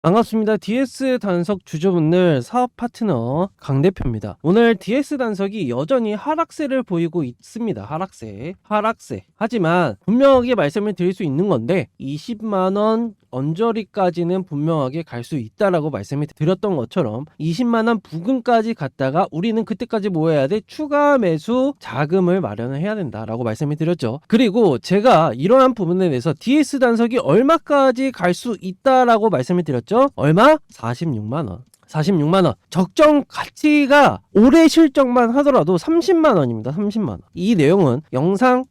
반갑습니다. DS 단석 주주분들 사업 파트너 강 대표입니다. 오늘 DS 단석이 여전히 하락세를 보이고 있습니다. 하락세. 하지만 분명하게 말씀을 드릴 수 있는 건데 20만원 언저리까지는 분명하게 갈 수 있다라고 말씀을 드렸던 것처럼 20만원 부근까지 갔다가 우리는 그때까지 뭐 해야 돼? 추가 매수 자금을 마련을 해야 된다라고 말씀을 드렸죠. 그리고 제가 이러한 부분에 대해서 DS 단석이 얼마까지 갈 수 있다라고 말씀을 드렸죠. 얼마? 46만원. 적정 가치가 올해 실적만 하더라도 30만원입니다. 30만원. 이 내용은 영상에서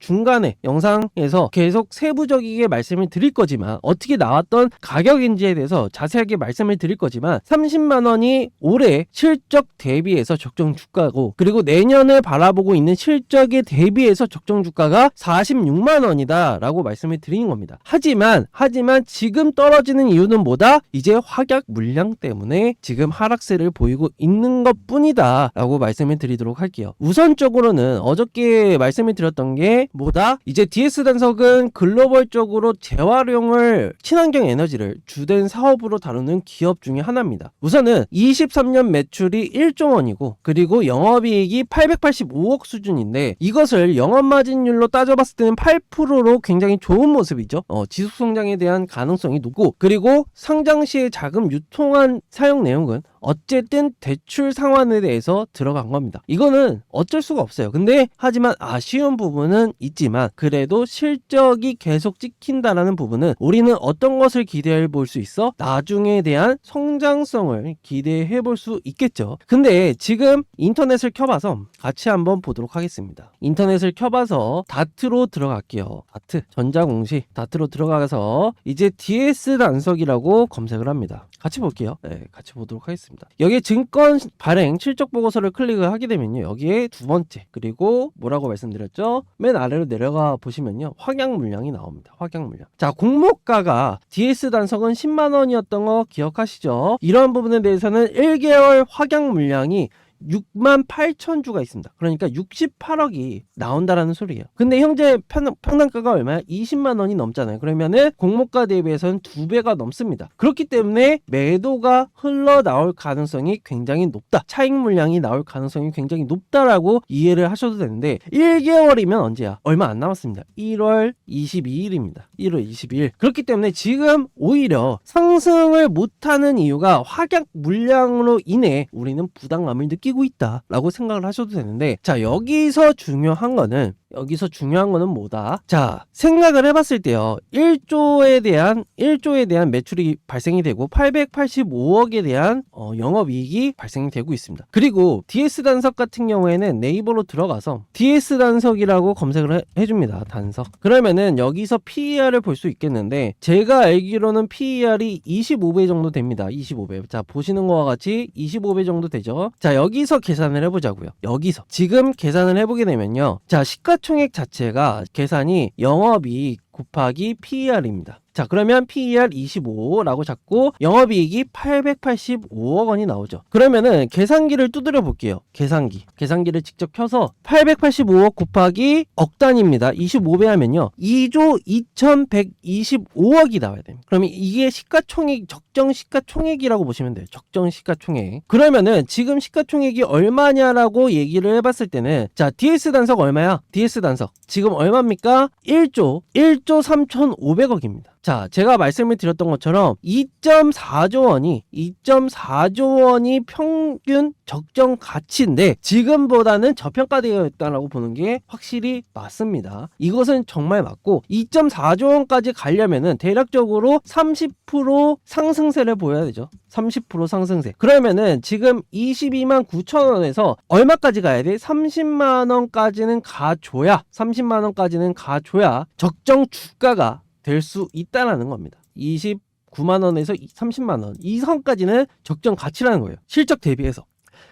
계속 세부적이게 말씀을 드릴 거지만 어떻게 나왔던 가격인지에 대해서 자세하게 말씀을 드릴 거지만 30만원이 올해 실적 대비해서 적정 주가고, 그리고 내년을 바라보고 있는 실적에 대비해서 적정 주가가 46만원이다 라고 말씀을 드리는 겁니다. 하지만 지금 떨어지는 이유는 뭐다? 이제 확약 물량 때문에 지금 하락세를 보이고 있는 것 뿐이다 라고 말씀을 드리도록 할게요. 우선적으로는 어저께 말씀을 드렸던 게 뭐다? 이제 DS 단석은 글로벌적으로 재활용을 친환경 에너지를 주된 사업으로 다루는 기업 중에 하나입니다. 우선은 23년 매출이 1조 원이고, 그리고 영업이익이 885억 수준인데, 이것을 영업마진율로 따져봤을 때는 8%로 굉장히 좋은 모습이죠. 지속성장에 대한 가능성이 높고, 그리고 상장시의 자금 유통한 사용 내용은 어쨌든 대출 상환에 대해서 들어간 겁니다. 이거는 어쩔 수가 없어요. 근데 하지만 아쉬운 부분은 있지만 그래도 실적이 계속 찍힌다라는 부분은 우리는 어떤 것을 기대해 볼 수 있어? 나중에 대한 성장성을 기대해 볼 수 있겠죠. 근데 지금 인터넷을 켜봐서 같이 한번 보도록 하겠습니다. 인터넷을 켜봐서 다트로 들어갈게요. 전자공시 다트로 들어가서 이제 DS 단석이라고 검색을 합니다. 같이 볼게요. 네, 같이 보도록 하겠습니다. 여기에 증권 발행 실적 보고서를 클릭을 하게 되면요, 여기에 두 번째, 그리고 뭐라고 말씀드렸죠? 맨 아래로 내려가 보시면요, 확약 물량이 나옵니다. 확약 물량. 자, 공모가가 DS 단석은 10만원이었던 거 기억하시죠? 이런 부분에 대해서는 1개월 확약 물량이 68,000주가 있습니다. 그러니까 68억이 나온다라는 소리예요. 근데 현재 평당가가 얼마야? 20만원이 넘잖아요. 그러면은 공모가 대비해서는 2배가 넘습니다. 그렇기 때문에 매도가 흘러나올 가능성이 굉장히 높다. 차익 물량이 나올 가능성이 굉장히 높다라고 이해를 하셔도 되는데, 1개월이면 언제야? 얼마 안 남았습니다. 1월 22일입니다. 1월 22일. 그렇기 때문에 지금 오히려 상승을 못하는 이유가 확약 물량으로 인해 우리는 부담감을 느끼고 있다라고 생각을 하셔도 되는데, 자, 여기서 중요한 거는 뭐다? 자, 생각을 해봤을 때요, 1조에 대한 매출이 발생이 되고 885억에 대한 영업이익이 발생이 되고 있습니다. 그리고 DS 단석 같은 경우에는 네이버로 들어가서 DS 단석이라고 검색을 해줍니다. 단석. 그러면은 여기서 PER을 볼 수 있겠는데, 제가 알기로는 PER이 25배 정도 됩니다. 25배. 자, 보시는 거와 같이 25배 정도 되죠. 자, 여기서 계산을 해보자고요. 여기서 지금 계산을 해보게 되면요, 자, 시가총액 자체가 계산이 영업이익 곱하기 PER입니다. 자, 그러면 PER 25라고 잡고 영업이익이 885억 원이 나오죠. 그러면은 계산기를 두드려 볼게요. 계산기를 직접 켜서 885억 곱하기 억 단위입니다. 25배 하면요, 2조 2125억이 나와야 됩니다. 그러면 이게 적정 시가총액이라고 보시면 돼요. 적정 시가총액. 그러면은 지금 시가총액이 얼마냐라고 얘기를 해봤을 때는, 자, DS 단석 얼마야? DS 단석 지금 얼마입니까? 1조 3,500억입니다. 자, 제가 말씀을 드렸던 것처럼 2.4조 원이 평균 적정 가치인데 지금보다는 저평가되어 있다라고 보는 게 확실히 맞습니다. 이것은 정말 맞고, 2.4조 원까지 가려면은 대략적으로 30% 상승세를 보여야 되죠. 30% 상승세. 그러면은 지금 22만 9천 원에서 얼마까지 가야 돼? 30만원까지는 가줘야 적정 주가가 될 수 있다라는 겁니다. 29만원에서 30만원 이 선까지는 적정 가치라는 거예요. 실적 대비해서.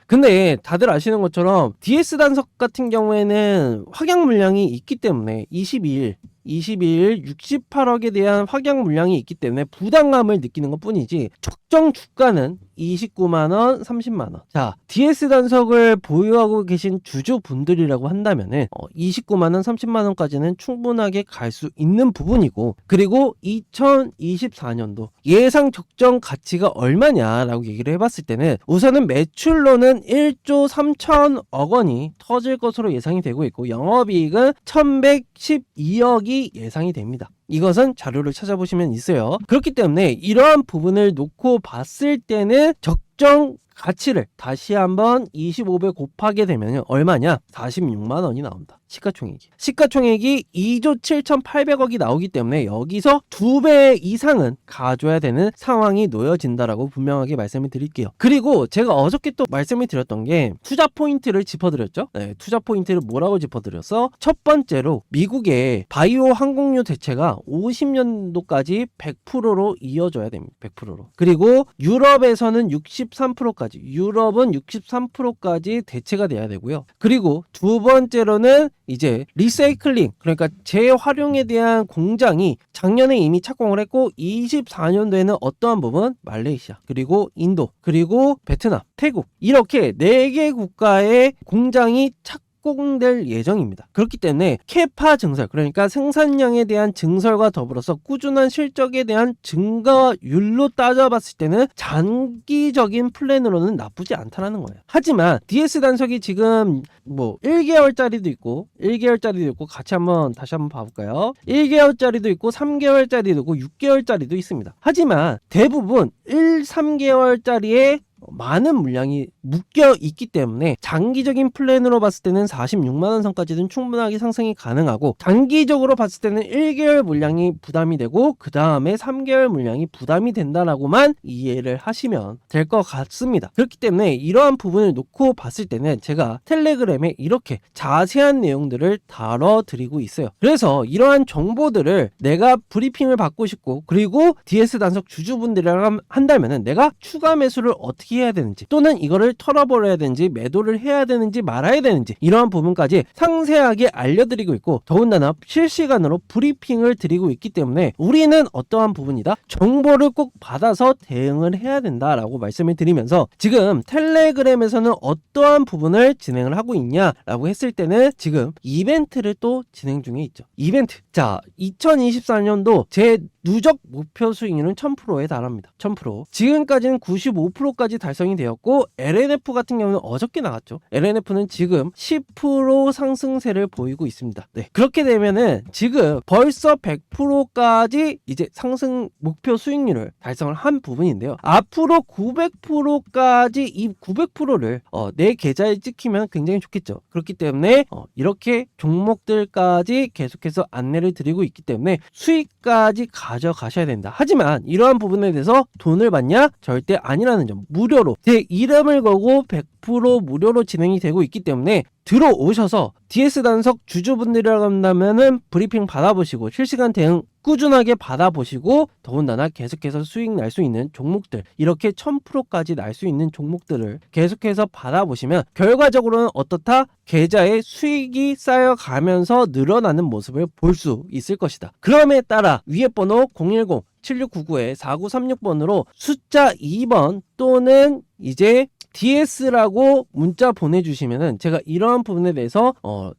근데 다들 아시는 것처럼 DS 단석 같은 경우에는 확약 물량이 있기 때문에 22일 68억에 대한 확약 물량이 있기 때문에 부담감을 느끼는 것 뿐이지, 적정 주가는 29만원, 30만원. 자, DS 단석을 보유하고 계신 주주분들이라고 한다면은 29만원, 30만원까지는 충분하게 갈 수 있는 부분이고, 그리고 2024년도 예상 적정 가치가 얼마냐라고 얘기를 해봤을 때는 우선은 매출로는 1조 3천억 원이 터질 것으로 예상이 되고 있고, 영업이익은 1112억이 예상이 됩니다. 이것은 자료를 찾아보시면 있어요. 그렇기 때문에 이러한 부분을 놓고 봤을 때는 적정 가치를 다시 한번 25배 곱하게 되면 얼마냐? 46만 원이 나온다. 시가총액이 2조 7,800억이 나오기 때문에 여기서 2배 이상은 가져야 되는 상황이 놓여진다라고 분명하게 말씀을 드릴게요. 그리고 제가 어저께 또 말씀을 드렸던 게 투자 포인트를 짚어드렸죠. 네, 투자 포인트를 뭐라고 짚어드렸어? 첫 번째로 미국의 바이오 항공유 대체가 50년도까지 100%로 이어져야 됩니다. 100%로. 그리고 유럽에서는 63%까지, 유럽은 63%까지 대체가 돼야 되고요. 그리고 두 번째로는 이제 리사이클링, 그러니까 재활용에 대한 공장이 작년에 이미 착공을 했고 24년도에는 어떠한 부분? 말레이시아, 그리고 인도, 그리고 베트남, 태국, 이렇게 4개 국가의 공장이 착공될 예정입니다. 그렇기 때문에 캐파 증설, 그러니까 생산량에 대한 증설과 더불어서 꾸준한 실적에 대한 증가율로 따져봤을 때는 장기적인 플랜으로는 나쁘지 않다라는 거예요. 하지만 DS 단석이 지금 1개월짜리도 있고 1개월짜리도 있고 같이 다시 한번 봐볼까요? 1개월짜리도 있고 3개월짜리도 있고 6개월짜리도 있습니다. 하지만 대부분 3개월짜리에 많은 물량이 묶여 있기 때문에 장기적인 플랜으로 봤을 때는 46만원 선까지는 충분하게 상승이 가능하고, 단기적으로 봤을 때는 1개월 물량이 부담이 되고 그 다음에 3개월 물량이 부담이 된다라고만 이해를 하시면 될 것 같습니다. 그렇기 때문에 이러한 부분을 놓고 봤을 때는 제가 텔레그램에 이렇게 자세한 내용들을 다뤄드리고 있어요. 그래서 이러한 정보들을 내가 브리핑을 받고 싶고, 그리고 DS 단석 주주분들이랑 한다면은 내가 추가 매수를 어떻게 해야 되는지, 또는 이거를 털어버려야 되는지, 매도를 해야 되는지 말아야 되는지, 이러한 부분까지 상세하게 알려드리고 있고, 더군다나 실시간으로 브리핑을 드리고 있기 때문에 우리는 어떠한 부분이다? 정보를 꼭 받아서 대응을 해야 된다라고 말씀을 드리면서, 지금 텔레그램에서는 어떠한 부분을 진행을 하고 있냐라고 했을 때는 지금 이벤트를 또 진행 중에 있죠. 이벤트. 자, 2024년도 제 누적 목표 수익률은 1000%에 달합니다. 1000%. 지금까지는 95%까지 달성이 되었고, LNF 같은 경우는 어저께 나갔죠. LNF는 지금 10% 상승세를 보이고 있습니다. 네. 그렇게 되면은 지금 벌써 100%까지 이제 상승 목표 수익률을 달성을 한 부분인데요. 앞으로 900%까지 이 900%를 내 계좌에 찍히면 굉장히 좋겠죠. 그렇기 때문에 이렇게 종목들까지 계속해서 안내를 드리고 있기 때문에 수익까지 가져가셔야 된다. 하지만 이러한 부분에 대해서 돈을 받냐? 절대 아니라는 점. 무료로 제 이름을 걸고 100% 무료로 진행이 되고 있기 때문에 들어오셔서 DS 단석 주주분들이라고 한다면은 브리핑 받아보시고 실시간 대응 꾸준하게 받아보시고, 더군다나 계속해서 수익 날 수 있는 종목들, 이렇게 1000%까지 날 수 있는 종목들을 계속해서 받아보시면 결과적으로는 어떻다? 계좌에 수익이 쌓여가면서 늘어나는 모습을 볼 수 있을 것이다. 그럼에 따라 위에 번호 010-7699-4936번으로 숫자 2번 또는 이제 DS라고 문자 보내주시면은 제가 이러한 부분에 대해서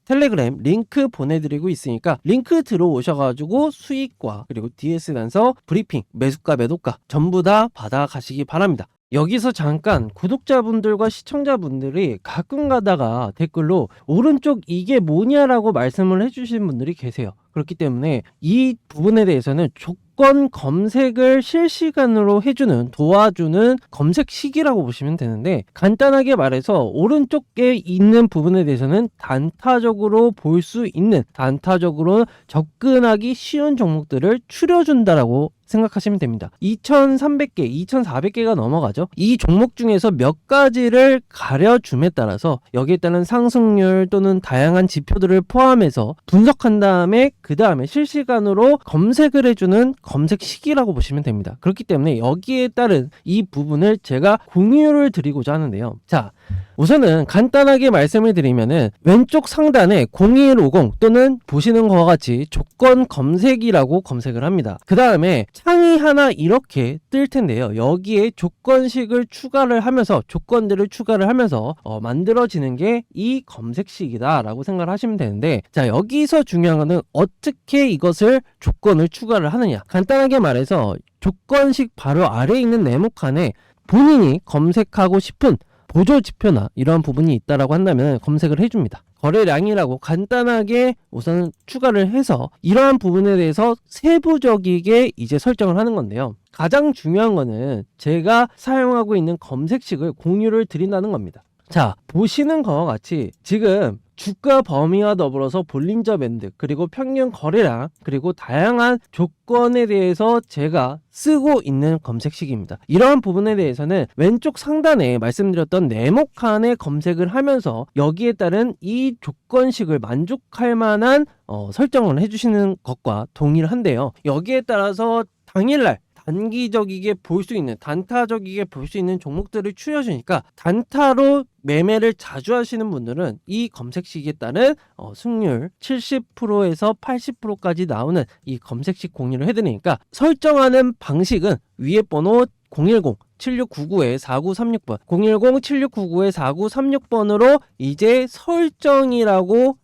텔레그램 링크 보내드리고 있으니까 링크 들어오셔가지고 수익과 그리고 DS 단석 브리핑, 매수가 매도가 전부 다 받아가시기 바랍니다. 여기서 잠깐 구독자분들과 시청자분들이 가끔 가다가 댓글로 오른쪽 이게 뭐냐라고 말씀을 해주신 분들이 계세요. 그렇기 때문에 이 부분에 대해서는 조건 검색을 실시간으로 해주는, 도와주는 검색식이라고 보시면 되는데, 간단하게 말해서 오른쪽에 있는 부분에 대해서는 단타적으로 볼 수 있는, 단타적으로 접근하기 쉬운 종목들을 추려준다라고 생각하시면 됩니다. 2300개, 2400개가 넘어가죠. 이 종목 중에서 몇 가지를 가려줌에 따라서 여기에 따른 상승률 또는 다양한 지표들을 포함해서 분석한 다음에 그 다음에 실시간으로 검색을 해주는 검색식이라고 보시면 됩니다. 그렇기 때문에 여기에 따른 이 부분을 제가 공유를 드리고자 하는데요. 자, 우선은 간단하게 말씀을 드리면은 왼쪽 상단에 0150 또는 보시는 것과 같이 조건 검색이라고 검색을 합니다. 그 다음에 창이 하나 이렇게 뜰 텐데요. 여기에 조건식을 추가를 하면서 조건들을 추가를 하면서 만들어지는 게 이 검색식이다 라고 생각을 하시면 되는데, 자, 여기서 중요한 거는 어떻게 이것을 조건을 추가를 하느냐. 간단하게 말해서 조건식 바로 아래에 있는 네모칸에 본인이 검색하고 싶은 보조 지표나 이러한 부분이 있다라고 한다면 검색을 해줍니다. 거래량이라고 간단하게 우선 추가를 해서 이러한 부분에 대해서 세부적이게 이제 설정을 하는 건데요. 가장 중요한 거는 제가 사용하고 있는 검색식을 공유를 드린다는 겁니다. 자, 보시는 것과 같이 지금 주가 범위와 더불어서 볼린저 밴드, 그리고 평균 거래량, 그리고 다양한 조건에 대해서 제가 쓰고 있는 검색식입니다. 이러한 부분에 대해서는 왼쪽 상단에 말씀드렸던 네모칸에 검색을 하면서 여기에 따른 이 조건식을 만족할 만한 설정을 해주시는 것과 동일한데요. 여기에 따라서 당일날 단기적이게 볼 수 있는, 단타적이게 볼 수 있는 종목들을 추려주니까 단타로 매매를 자주 하시는 분들은 이 검색식에 따른 승률 70%에서 80%까지 나오는 이 검색식 공유를 해드리니까, 설정하는 방식은 위에 번호 010-7699-4936번 010-7699-4936번으로 이제 설정이라고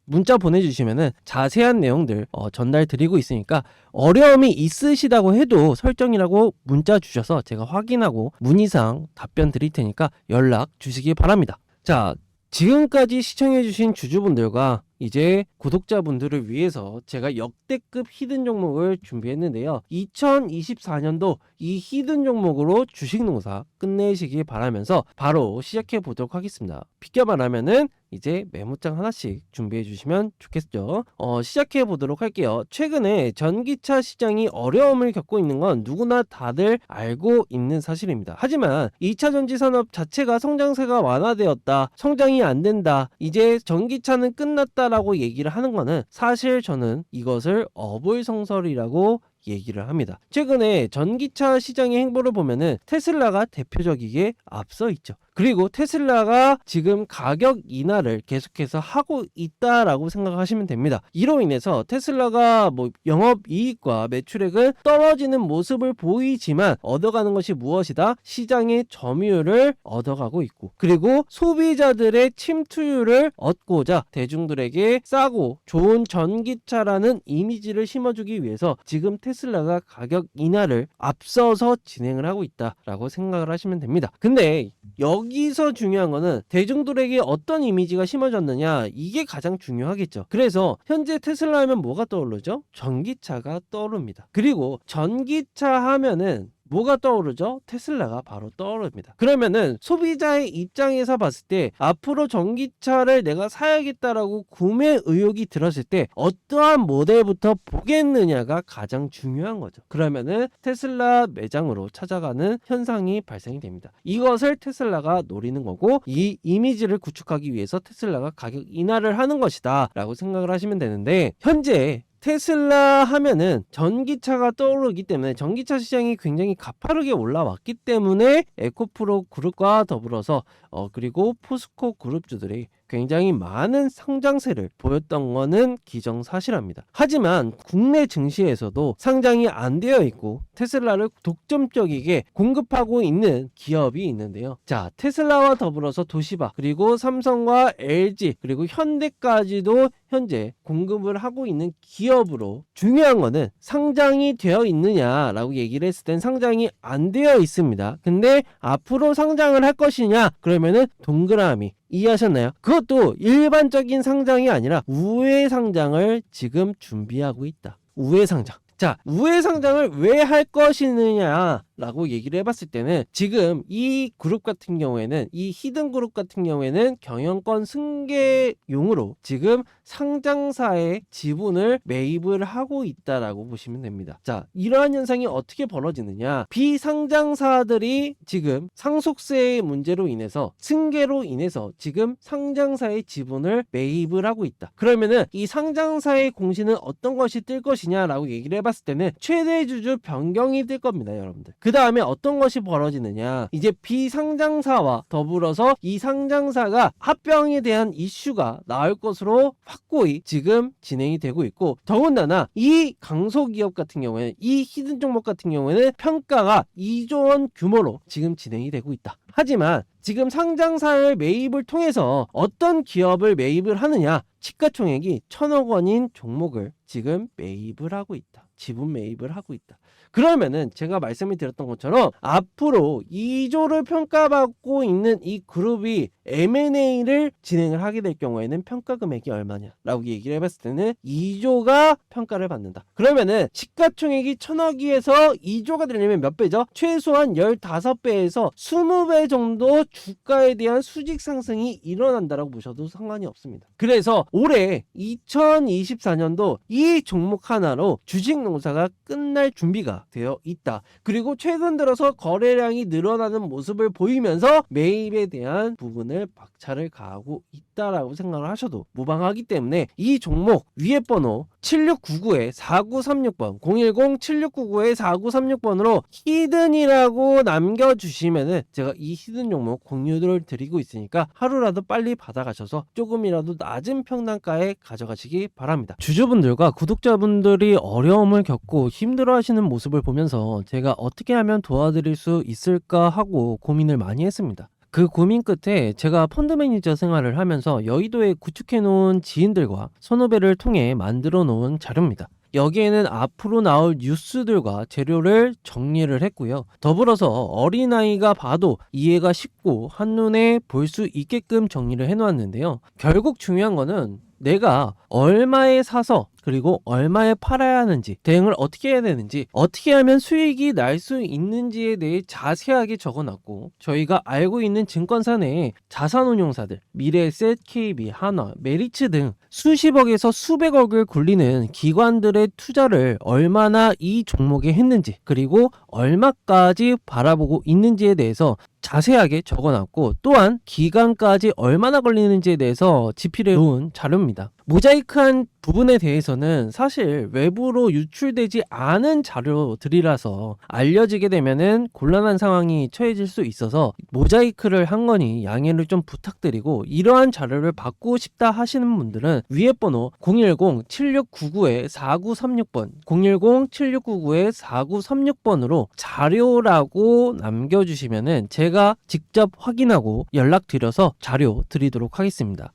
문자 보내주시면은 자세한 내용들 전달 드리고 있으니까, 어려움이 있으시다고 해도 설정이라고 문자 주셔서 제가 확인하고 문의사항 답변 드릴 테니까 연락 주시기 바랍니다. 자, 지금까지 시청해주신 주주분들과 이제 구독자분들을 위해서 제가 역대급 히든 종목을 준비했는데요. 2024년도 이 히든 종목으로 주식농사 끝내시기 바라면서 바로 시작해 보도록 하겠습니다. 비껴 말하면은 이제 메모장 하나씩 준비해 주시면 좋겠죠. 시작해 보도록 할게요. 최근에 전기차 시장이 어려움을 겪고 있는 건 누구나 다들 알고 있는 사실입니다. 하지만 2차 전지 산업 자체가 성장세가 완화되었다, 성장이 안 된다, 이제 전기차는 끝났다 라고 얘기를 하는 거는 사실 저는 이것을 어불성설이라고 얘기를 합니다. 최근에 전기차 시장의 행보를 보면은 테슬라가 대표적이게 앞서 있죠. 그리고 테슬라가 지금 가격 인하를 계속해서 하고 있다라고 생각하시면 됩니다. 이로 인해서 테슬라가 영업이익과 매출액은 떨어지는 모습을 보이지만 얻어가는 것이 무엇이다? 시장의 점유율을 얻어가고 있고, 그리고 소비자들의 침투율을 얻고자 대중들에게 싸고 좋은 전기차라는 이미지를 심어주기 위해서 지금 테슬라가 가격 인하를 앞서서 진행을 하고 있다라고 생각을 하시면 됩니다. 근데 여기서 중요한 거는 대중들에게 어떤 이미지가 심어졌느냐, 이게 가장 중요하겠죠. 그래서 현재 테슬라 하면 뭐가 떠오르죠? 전기차가 떠오릅니다. 그리고 전기차 하면은 뭐가 떠오르죠? 테슬라가 바로 떠오릅니다. 그러면은 소비자의 입장에서 봤을 때 앞으로 전기차를 내가 사야겠다라고 구매 의욕이 들었을 때 어떠한 모델부터 보겠느냐가 가장 중요한 거죠. 그러면은 테슬라 매장으로 찾아가는 현상이 발생이 됩니다. 이것을 테슬라가 노리는 거고, 이 이미지를 구축하기 위해서 테슬라가 가격 인하를 하는 것이다 라고 생각을 하시면 되는데, 현재 테슬라 하면은 전기차가 떠오르기 때문에 전기차 시장이 굉장히 가파르게 올라왔기 때문에 에코프로 그룹과 더불어서 그리고 포스코 그룹주들이 굉장히 많은 상장세를 보였던 거는 기정사실합니다. 하지만 국내 증시에서도 상장이 안 되어 있고 테슬라를 독점적이게 공급하고 있는 기업이 있는데요. 자, 테슬라와 더불어서 도시바, 그리고 삼성과 LG, 그리고 현대까지도 현재 공급을 하고 있는 기업으로, 중요한 거는 상장이 되어 있느냐라고 얘기를 했을 땐 상장이 안 되어 있습니다. 근데 앞으로 상장을 할 것이냐, 그러면은 동그라미 이해하셨나요? 그것도 일반적인 상장이 아니라 우회 상장을 지금 준비하고 있다. 우회 상장. 자, 우회 상장을 왜 할 것이느냐 라고 얘기를 해봤을 때는, 지금 이 그룹 같은 경우에는, 이 히든 그룹 같은 경우에는 경영권 승계용으로 지금 상장사의 지분을 매입을 하고 있다라고 보시면 됩니다. 자, 이러한 현상이 어떻게 벌어지느냐, 비상장사들이 지금 상속세의 문제로 인해서, 승계로 인해서 지금 상장사의 지분을 매입을 하고 있다. 그러면은 이 상장사의 공시는 어떤 것이 뜰 것이냐 라고 얘기를 해봤을 때는 최대 주주 변경이 뜰 겁니다, 여러분들. 그 그 다음에 어떤 것이 벌어지느냐, 이제 비상장사와 더불어서 이 상장사가 합병에 대한 이슈가 나올 것으로 확고히 지금 진행이 되고 있고, 더군다나 이 강소기업 같은 경우에는, 이 히든 종목 같은 경우에는 평가가 2조 원 규모로 지금 진행이 되고 있다. 하지만 지금 상장사의 매입을 통해서 어떤 기업을 매입을 하느냐, 시가총액이 1,000억 원인 종목을 지금 매입을 하고 있다. 지분 매입을 하고 있다. 그러면은 제가 말씀을 드렸던 것처럼 앞으로 2조를 평가받고 있는 이 그룹이 M&A를 진행을 하게 될 경우에는 평가 금액이 얼마냐라고 얘기를 해봤을 때는 2조가 평가를 받는다. 그러면은 시가총액이 1,000억이에서 2조가 되려면 몇 배죠? 최소한 15배에서 20배 정도 주가에 대한 수직 상승이 일어난다라고 보셔도 상관이 없습니다. 그래서 올해 2024년도 이 종목 하나로 주식 농사가 끝날 준비가 되어 있다. 그리고 최근 들어서 거래량이 늘어나는 모습을 보이면서 매입에 대한 부분을 박차를 가하고 있다라고 생각을 하셔도 무방하기 때문에 이 종목 위에 번호 7699-4936번 010-7699-4936번으로 히든이라고 남겨주시면은 제가 이 히든 종목 공유를 드리고 있으니까 하루라도 빨리 받아가셔서 조금이라도 낮은 평단가에 가져가시기 바랍니다. 주주분들과 구독자분들이 어려움을 겪고 힘들어하시는 모습을 보면서 제가 어떻게 하면 도와드릴 수 있을까 하고 고민을 많이 했습니다. 그 고민 끝에 제가 펀드 매니저 생활을 하면서 여의도에 구축해 놓은 지인들과 선후배를 통해 만들어 놓은 자료입니다. 여기에는 앞으로 나올 뉴스들과 재료를 정리를 했고요. 더불어서 어린아이가 봐도 이해가 쉽고 한눈에 볼 수 있게끔 정리를 해놓았는데요. 결국 중요한 거는 내가 얼마에 사서 그리고 얼마에 팔아야 하는지, 대응을 어떻게 해야 되는지, 어떻게 하면 수익이 날 수 있는지에 대해 자세하게 적어놨고, 저희가 알고 있는 증권사 내에 자산운용사들, 미래에셋, KB, 한화, 메리츠 등 수십억에서 수백억을 굴리는 기관들의 투자를 얼마나 이 종목에 했는지, 그리고 얼마까지 바라보고 있는지에 대해서 자세하게 적어놨고, 또한 기간까지 얼마나 걸리는지에 대해서 지필해 놓은 자료입니다. 모자이크한 부분에 대해서는 사실 외부로 유출되지 않은 자료들이라서 알려지게 되면은 곤란한 상황이 처해질 수 있어서 모자이크를 한 거니 양해를 좀 부탁드리고, 이러한 자료를 받고 싶다 하시는 분들은 위에 번호 010-7699-4936번 010-7699-4936번으로 자료라고 남겨주시면은 제가 직접 확인하고 연락드려서 자료 드리도록 하겠습니다.